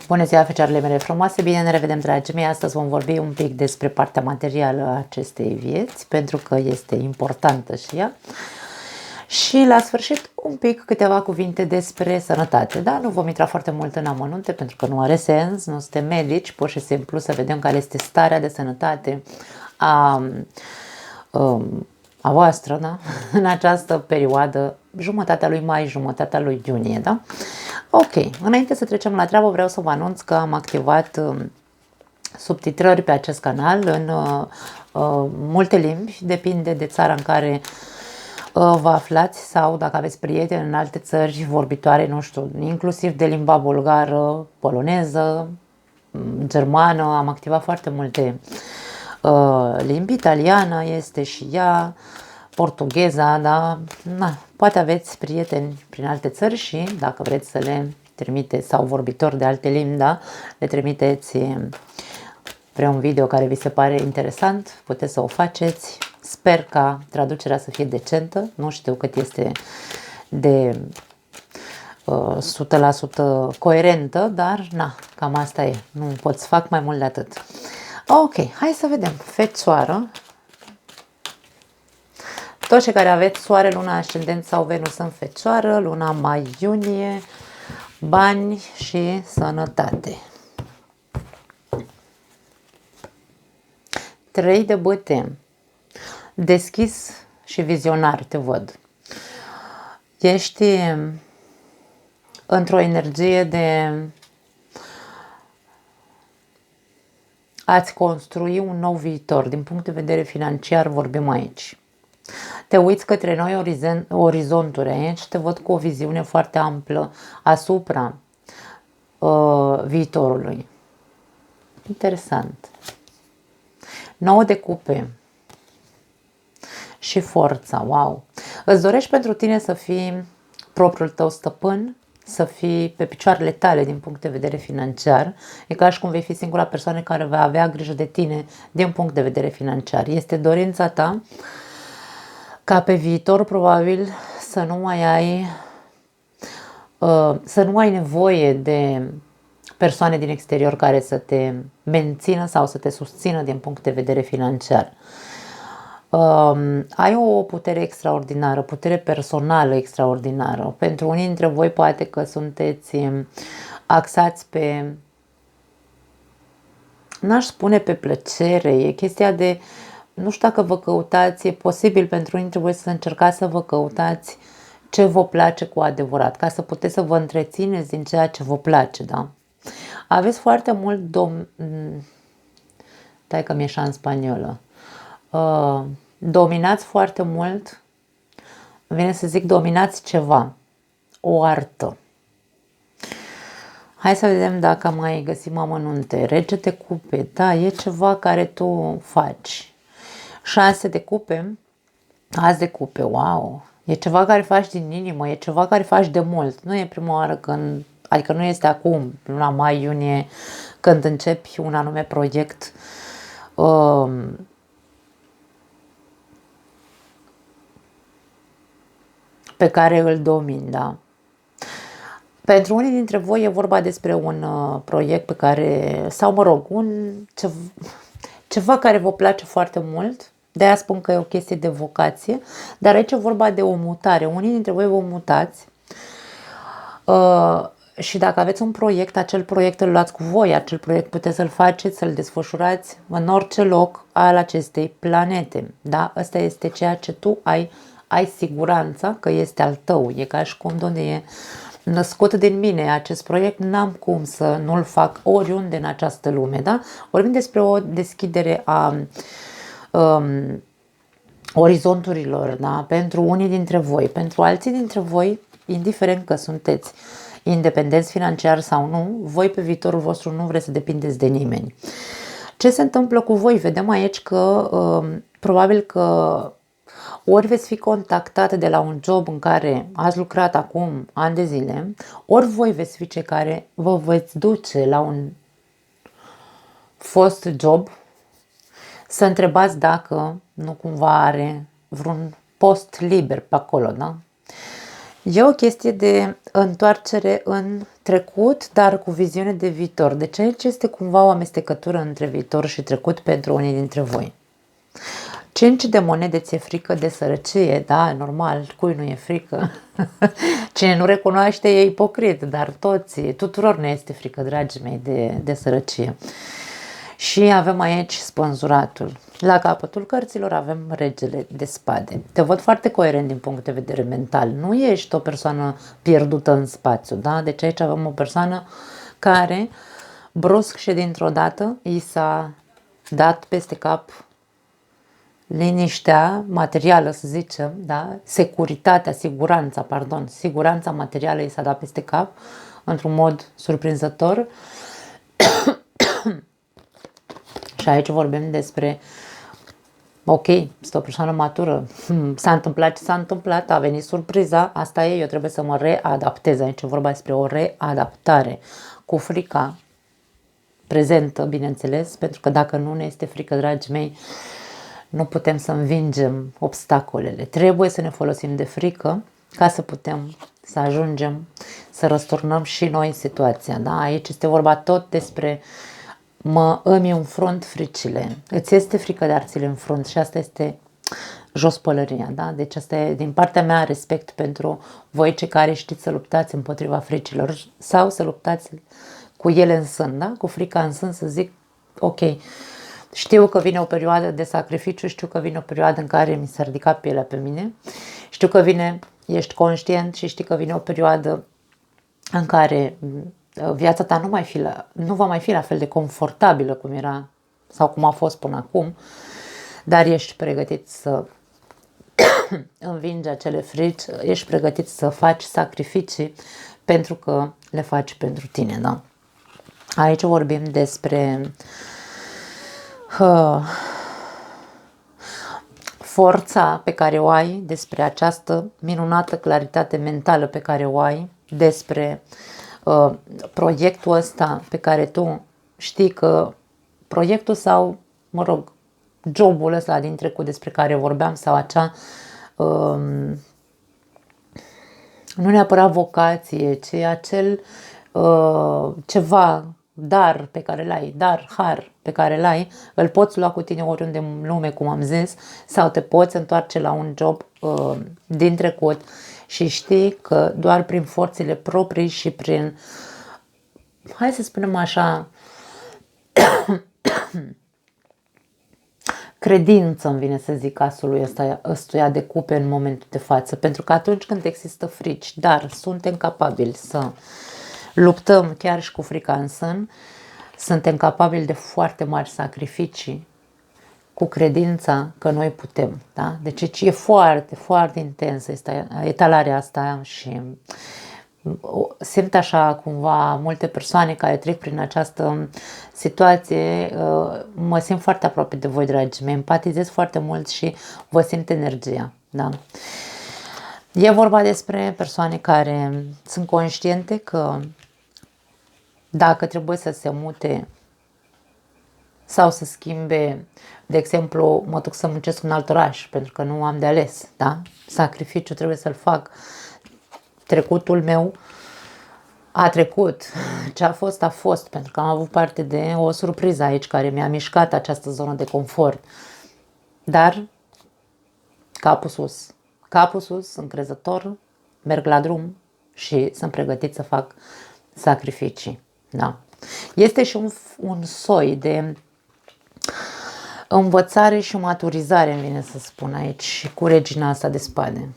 Bună ziua, fecioarele mele frumoase, bine ne revedem, dragii mei. Astăzi vom vorbi un pic despre partea materială a acestei vieți, pentru că este importantă și ea. Și la sfârșit un pic câteva cuvinte despre sănătate. Da, nu vom intra foarte mult în amănunte pentru că nu are sens, nu suntem medici, pur și simplu să vedem care este starea de sănătate a voastră, da? În această perioadă, jumătatea lui mai, jumătatea lui iunie, da? Ok, înainte să trecem la treabă, vreau să vă anunț că am activat subtitrări pe acest canal în multe limbi, depinde de țara în care vă aflați sau dacă aveți prieteni în alte țări vorbitoare, nu știu, inclusiv de limba bulgară, poloneză, germană, am activat foarte multe limbi, italiana este și ea, portugheza, da? Na, poate aveți prieteni prin alte țări și dacă vreți să le trimiteți sau vorbitori de alte limbi, da? Le trimiteți spre un video care vi se pare interesant, puteți să o faceți. Sper ca traducerea să fie decentă, nu știu cât este de 100% coerentă, dar na, cam asta e, nu pot să fac mai mult de atât. Ok, hai să vedem. Fecioară. Toți cei care aveți soare, luna, ascendent sau Venus în Fecioară, luna mai-iunie, bani și sănătate. 3 de bâte. Deschis și vizionar te văd. Ești într-o energie de a-ți construi un nou viitor. Din punct de vedere financiar vorbim aici. Te uiți către noi orizonturi aici, te văd cu o viziune foarte amplă asupra viitorului. Interesant. 9 de cupe și forța, wow! Îți dorești pentru tine să fii propriul tău stăpân, să fii pe picioarele tale din punct de vedere financiar. E ca și cum vei fi singura persoană care va avea grijă de tine din punct de vedere financiar. Este dorința ta ca pe viitor probabil să nu ai nevoie de persoane din exterior care să te mențină sau să te susțină din punct de vedere financiar. Ai o putere extraordinară, putere personală extraordinară. Pentru unii dintre voi poate că sunteți axați pe, n-aș spune pe plăcere, e chestia de, nu știu dacă vă căutați, e posibil pentru unii dintre voi să încercați să vă căutați ce vă place cu adevărat, ca să puteți să vă întrețineți din ceea ce vă place, da? Aveți foarte mult dai că mi-e așa în spaniolă. Dominați foarte mult, vine să zic dominați ceva, o artă. Hai să vedem dacă mai găsim amănunte. Rege de cupe, da, e ceva care tu faci. 6 de cupe, as de cupe, wow, e ceva care faci din inimă, e ceva care faci de mult. Nu e prima oară când, adică nu este acum, luna mai-iunie, când începi un anume proiect pe care îl domini, da. Pentru unii dintre voi e vorba despre un proiect pe care, sau mă rog, ceva care vă place foarte mult, de-aia spun că e o chestie de vocație, dar aici e vorba de o mutare. Unii dintre voi vă mutați și dacă aveți un proiect, acel proiect îl luați cu voi, acel proiect puteți să-l faceți, să-l desfășurați în orice loc al acestei planete, da? Ăsta este ceea ce tu ai siguranța că este al tău, e ca și cum unde e născut din mine acest proiect, n-am cum să nu-l fac oriunde în această lume, da? Vorbim despre o deschidere a orizonturilor, da? Pentru unii dintre voi, pentru alții dintre voi, indiferent că sunteți independenți financiar sau nu, voi pe viitorul vostru nu vreți să depindeți de nimeni. Ce se întâmplă cu voi? Vedem aici că probabil că ori veți fi contactate de la un job în care ați lucrat acum ani de zile, ori voi veți fi cei care vă veți duce la un fost job să întrebați dacă nu cumva are vreun post liber pe acolo, da? E o chestie de întoarcere în trecut, dar cu viziune de viitor. Deci aici este cumva o amestecătură între viitor și trecut pentru unii dintre voi. 5 de monede, ți-e frică de sărăcie, da, normal, cui nu e frică? Cine nu recunoaște e ipocrit, dar tuturor ne este frică, dragii mei, de sărăcie. Și avem aici spânzuratul. La capătul cărților avem regele de spade. Te văd foarte coerent din punct de vedere mental. Nu ești o persoană pierdută în spațiu, da? Deci aici avem o persoană care brusc și dintr-o dată i s-a dat peste cap liniștea materială, să zicem, da? Siguranța materială i s-a dat peste cap într-un mod surprinzător. Și aici vorbim despre, ok, este o persoană matură, s-a întâmplat ce s-a întâmplat, a venit surpriza, asta e, eu trebuie să mă readaptez. Aici e vorba despre o readaptare cu frica prezentă, bineînțeles, pentru că dacă nu ne este frică, dragii mei, nu putem să învingem obstacolele. Trebuie să ne folosim de frică ca să putem să ajungem să răsturnăm și noi situația. Da? Aici este vorba tot despre îmi înfrunt fricile. Îți este frică, dar ți le înfrunt și asta este jos pălăria. Da? Deci asta e din partea mea respect pentru voi cei care știți să luptați împotriva fricilor sau să luptați cu ele în sân, da? Cu frica în sân, să zic, ok, știu că vine o perioadă de sacrificiu, știu că vine o perioadă în care mi s-a ridicat pielea pe mine, știu că ești conștient și știi că vine o perioadă în care viața ta nu va mai fi la fel de confortabilă cum era sau cum a fost până acum, dar ești pregătit să învingi acele frici, ești pregătit să faci sacrificii pentru că le faci pentru tine, da? Aici vorbim despre forța pe care o ai, despre această minunată claritate mentală pe care o ai, despre proiectul ăsta pe care tu știi că proiectul sau, mă rog, jobul ăsta din trecut despre care vorbeam sau acea nu neapărat vocație, ci acel ceva, dar pe care l-ai, har pe care l-ai, îl poți lua cu tine oriunde în lume, cum am zis, sau te poți întoarce la un job din trecut și știi că doar prin forțele proprii și prin, hai să spunem așa, credință, îmi vine să zic, asului ăstuia de cupe în momentul de față, pentru că atunci când există frici, dar suntem capabili să luptăm chiar și cu frica în sân, suntem capabili de foarte mari sacrificii cu credința că noi putem. Da? Deci e foarte, foarte intensă etalarea asta și simt așa cumva multe persoane care trec prin această situație, mă simt foarte aproape de voi, dragii mei, empatizez foarte mult și vă simt energia. Da? E vorba despre persoane care sunt conștiente că dacă trebuie să se mute sau să schimbe, de exemplu, mă duc să muncesc în alt oraș pentru că nu am de ales, da? Sacrificiu trebuie să-l fac. Trecutul meu a trecut, ce a fost, pentru că am avut parte de o surpriză aici care mi-a mișcat această zonă de confort. Dar capul sus, încrezător, merg la drum și sunt pregătit să fac sacrificii. Da. Este și un soi de învățare și maturizare, îmi vine să spun aici, cu regina asta de spade.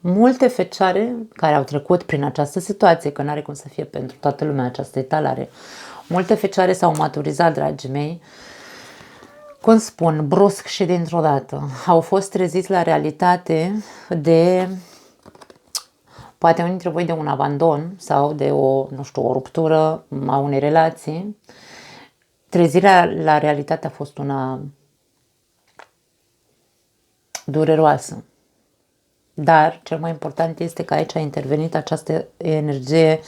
Multe fecioare care au trecut prin această situație, că n-are cum să fie pentru toată lumea această etalare, multe fecioare s-au maturizat, dragii mei, cum spun, brusc și dintr-o dată. Au fost treziți la realitate de, poate unii dintre voi, de un abandon sau de o ruptură a unei relații. Trezirea la realitate a fost una dureroasă. Dar cel mai important este că aici a intervenit această energie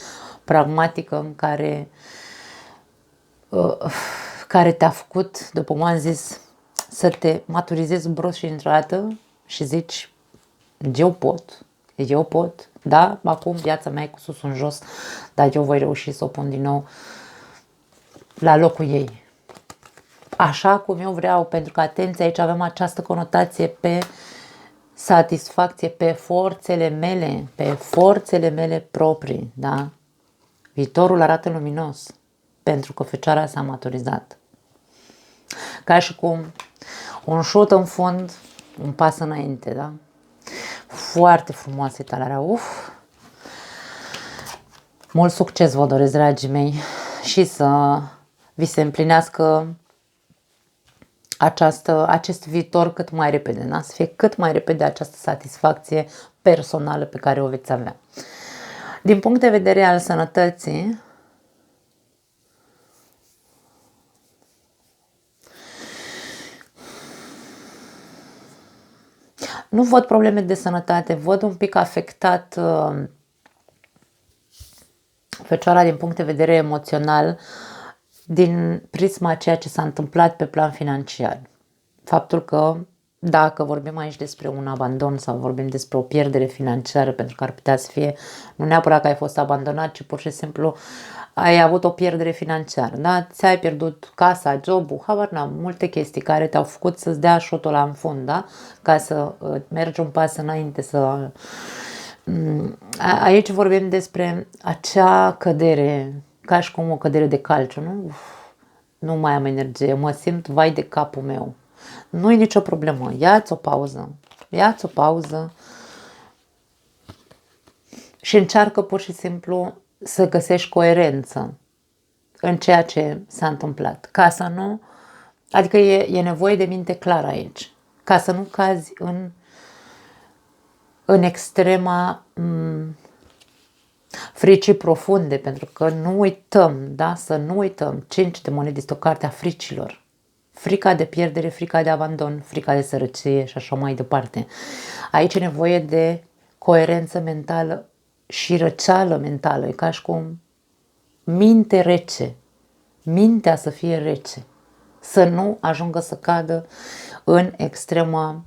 pragmatică în care te-a făcut, după cum am zis, să te maturizezi brusc și dintr-o dată și zici, eu pot, Da? Acum viața mea e cu sus în jos, dar eu voi reuși să o pun din nou la locul ei. Așa cum eu vreau, pentru că, atenție, aici avem această conotație pe satisfacție, pe forțele mele proprii, da? Viitorul arată luminos, pentru că Fecioara s-a maturizat. Ca și cum un șut în fund, un pas înainte, da? Foarte frumoasă etalarea, Mult succes vă doresc, dragii mei, și să vi se împlinească acest viitor cât mai repede, da? Să fie cât mai repede această satisfacție personală pe care o veți avea. Din punct de vedere al sănătății, nu văd probleme de sănătate, văd un pic afectat Fecioara din punct de vedere emoțional, din prisma ceea ce s-a întâmplat pe plan financiar. Faptul că dacă vorbim aici despre un abandon sau vorbim despre o pierdere financiară, pentru că ar putea să fie nu neapărat că ai fost abandonat, ci pur și simplu ai avut o pierdere financiară, da? Ți-ai pierdut casa, jobul, habar n-am, multe chestii care te-au făcut să-ți dea șotul la în fund, da? Ca să mergi un pas înainte, să... Aici vorbim despre acea cădere, ca și cum o cădere de calciu, nu? Nu mai am energie, mă simt vai de capul meu. Nu e nicio problemă, ia-ți o pauză și încearcă pur și simplu să găsești coerență în ceea ce s-a întâmplat. Ca să nu, adică e nevoie de minte clară aici, ca să nu cazi în extrema fricii profunde, pentru că nu uităm, da? Să nu uităm, 5 de monede este o carte a fricilor. Frica de pierdere, frica de abandon, frica de sărăcie și așa mai departe. Aici e nevoie de coerență mentală și răceală mentală, e ca și cum minte rece, mintea să fie rece, să nu ajungă să cadă în extrema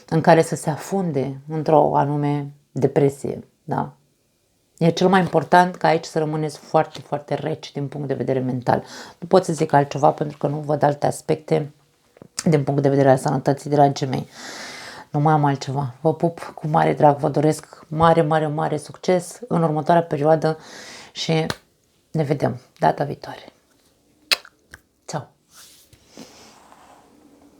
în care să se afunde într-o anume depresie, da? E cel mai important ca aici să rămâneți foarte, foarte reci din punct de vedere mental. Nu pot să zic altceva pentru că nu văd alte aspecte din punct de vedere al sănătății, dragii mei. Nu mai am altceva. Vă pup cu mare drag, vă doresc mare, mare, mare succes în următoarea perioadă și ne vedem data viitoare.